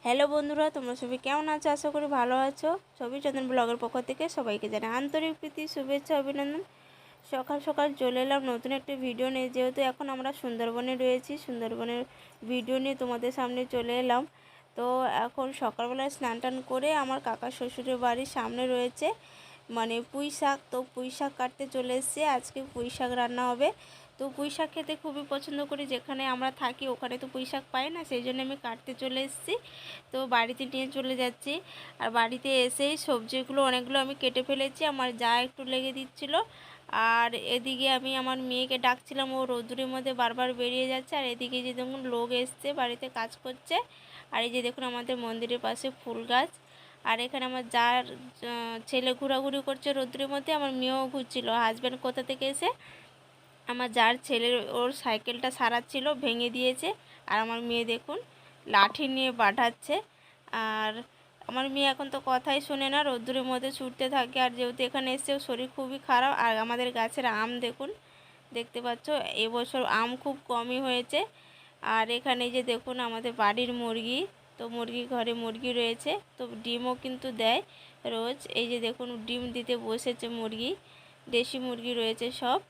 Hello বন্ধুরা, তোমরা সবাই কেমন আছো? আশা করি ভালো আছো। ছবি চন্দন ব্লগের পক্ষ থেকে সবাইকে জানাই আন্তরিক প্রীতি, শুভেচ্ছা, অভিনন্দন। সকাল সকাল চলে এলাম নতুন একটা ভিডিও নিয়ে। যেহেতু এখন আমরা সুন্দরবনে রয়েছি, সুন্দরবনের ভিডিও নিয়ে তোমাদের সামনে চলে এলাম। তো এখন সকালবেলায় স্নান টান করে আমার কাকা শ্বশুরের বাড়ির সামনে রয়েছে মানে পুঁই শাক। তো পুঁই শাক কাটতে চলে এসেছি। আজকে পুঁই শাক রান্না হবে। তো পুঁই শাক খেতে খুবই পছন্দ করি। যেখানে আমরা থাকি ওখানে তো পুঁই শাক পাই না, সেই জন্য আমি কাটতে চলে এসেছি। তো বাড়িতে নিয়ে চলে যাচ্ছি। আর বাড়িতে এসেই সবজিগুলো অনেকগুলো আমি কেটে ফেলেছি। আমার যা একটু লেগে দিচ্ছিল। আর এদিকে আমি আমার মেয়েকে ডাকছিলাম, ও রোদ্দুরের মধ্যে বারবার বেরিয়ে যাচ্ছে। আর এদিকে যে দেখুন লোক এসছে, বাড়িতে কাজ করছে। আর এই যে দেখুন আমাদের মন্দিরের পাশে ফুল গাছ। আর এখানে আমার যার ছেলে ঘোরাঘুরি করছে রোদ্দুরের মধ্যে, আমার মেয়েও ঘুরছিল। হাজব্যান্ড কোথা থেকে এসে আমার যার ছেলের ওর সাইকেলটা সারাচ্ছিল, ভেঙে দিয়েছে। আর আমার মেয়ে দেখুন লাঠি নিয়ে বাঁধাচ্ছে। আর আমার মেয়ে এখন তো কথাই শোনে না, রোদ্দুরের মধ্যে ছুটতে থাকে। আর যেহেতু এখানে এসে ওর শরীর খুবই খারাপ। আর আমাদের গাছের আম দেখুন, দেখতে পাচ্ছ এবছর আম খুব কমই হয়েছে। আর এখানে যে দেখুন আমাদের বাড়ির মুরগি, তো মুরগি ঘরে মুরগি রয়েছে, তো ডিমও কিন্তু দেয় রোজ। এই যে দেখুন ডিম দিতে বসেছে মুরগি, দেশি মুরগি রয়েছে সব।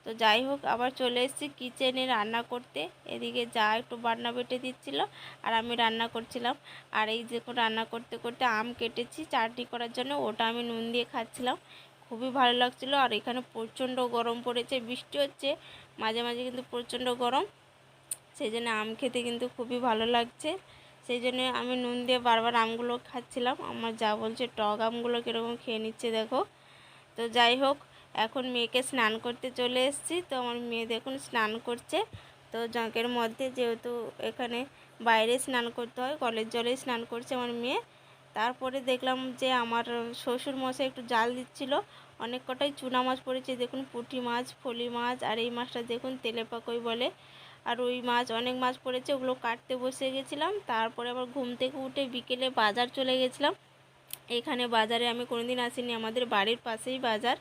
তো যাই হোক, আবার চলে এসেছি কিচেনে রান্না করতে। এদিকে যা একটু বাটনা বেটে দিচ্ছিল আর আমি রান্না করছিলাম। আর এই দেখুন রান্না করতে করতে আম কেটেছি চাটনি করার জন্য, ওটা আমি নুন দিয়ে খাচ্ছিলাম। খুবই ভালো লাগছিলো। আর এখানে প্রচণ্ড গরম পড়েছে, বৃষ্টি হচ্ছে মাঝে মাঝে, কিন্তু প্রচণ্ড গরম। সেই জন্য আম খেতে কিন্তু খুবই ভালো লাগছে। সেই জন্য আমি নুন দিয়ে বারবার আমগুলো খাচ্ছিলাম। আমার যা বলছে টক আমগুলো কীরকম খেয়ে নিচ্ছে দেখো। তো যাই হোক, এখন মেয়েকে স্নান করতে চলে এসেছি। তো আমার মেয়ে দেখুন স্নান করছে। তো জঁকের মধ্যে, যেহেতু এখানে বাইরে স্নান করতে হয়, কলের জলেই স্নান করছে আমার মেয়ে। তারপরে দেখলাম যে আমার শ্বশুর মশাই একটু জাল দিচ্ছিল। অনেক কটাই চুনা মাছ পড়েছে দেখুন, পুঁটি মাছ, ফলি মাছ। আর এই মাছটা দেখুন তেলে পাকই বলে। আর ওই মাছ, অনেক মাছ পড়েছে, ওগুলো কাটতে বসে গেছিলাম। তারপরে আবার ঘুম থেকে উঠে বিকেলে বাজার চলে গেছিলাম। এখানে বাজারে আমি কোনোদিন আসিনি, আমাদের বাড়ির পাশেই বাজার।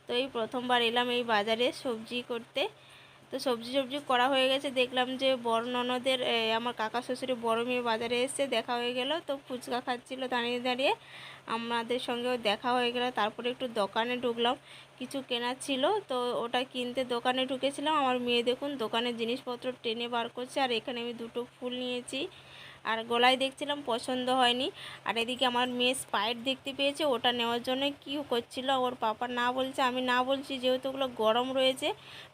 তো এই প্রথমবার এলাম এই বাজারে সবজি করতে। তো সবজি করা হয়ে গেছে। দেখলাম যে বড় ননদের আমার কাকা শ্বশুরের বড় মেয়ে বাজারে এসে দেখা হয়ে গেল। তো ফুচকা খাচ্ছিল দাঁড়িয়ে দাঁড়িয়ে, আমাদের সঙ্গেও দেখা হয়ে গেল। তারপরে একটু দোকানে ঢুকলাম, কিছু কেনার ছিল, তো ওটা কিনতে দোকানে ঢুকেছিলাম। আমার মেয়ে দেখুন দোকানের জিনিসপত্র টেনে বার করছে। আর এখানে আমি দুটো ফুল নিয়েছি, আর গলায় দেখছিলাম পছন্দ হয়নি। আর এদিকে আমার মেয়ে স্পাইট দেখতে পেয়েছে, ওটা নেওয়ার জন্য কী করছিল, ওর পাপা না বলছে, আমি না বলছি, যেহেতু ওগুলো গরম রয়েছে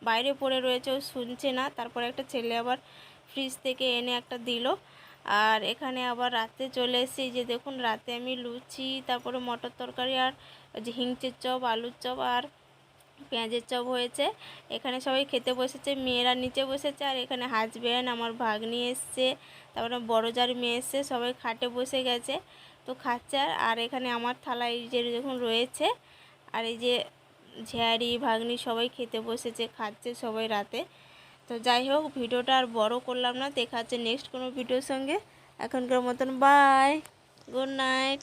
বাইরে পড়ে রয়েছে, ও শুনছে না। তারপরে একটা ছেলে আবার ফ্রিজ থেকে এনে একটা দিল। আর এখানে আবার রাতে চলে এসেছি। যে দেখুন রাতে আমি লুচি, তারপরে মটর তরকারি, আর যে হিংচের চপ, আলুর চপ আর পেঁয়াজের চপ হয়েছে। এখানে সবাই খেতে বসেছে, মেয়েরা নিচে বসেছে। আর এখানে হাজব্যান্ড, আমার ভাগ্নি এসছে, তারপরে বড় যার মেয়ে এসছে, সবাই খাটে বসে গেছে, তো খাচ্ছে। আর এখানে আমার থালা এই যে দেখুন রয়েছে। আর এই যে ঝিয়ারি ভাগ্নি সবাই খেতে বসেছে, খাচ্ছে সবাই রাতে। তো যাই হোক, ভিডিওটা আর বড় করলাম না, দেখা হচ্ছে নেক্সট কোনো ভিডিওর সঙ্গে। এখনকার মতন বাই, গুড নাইট।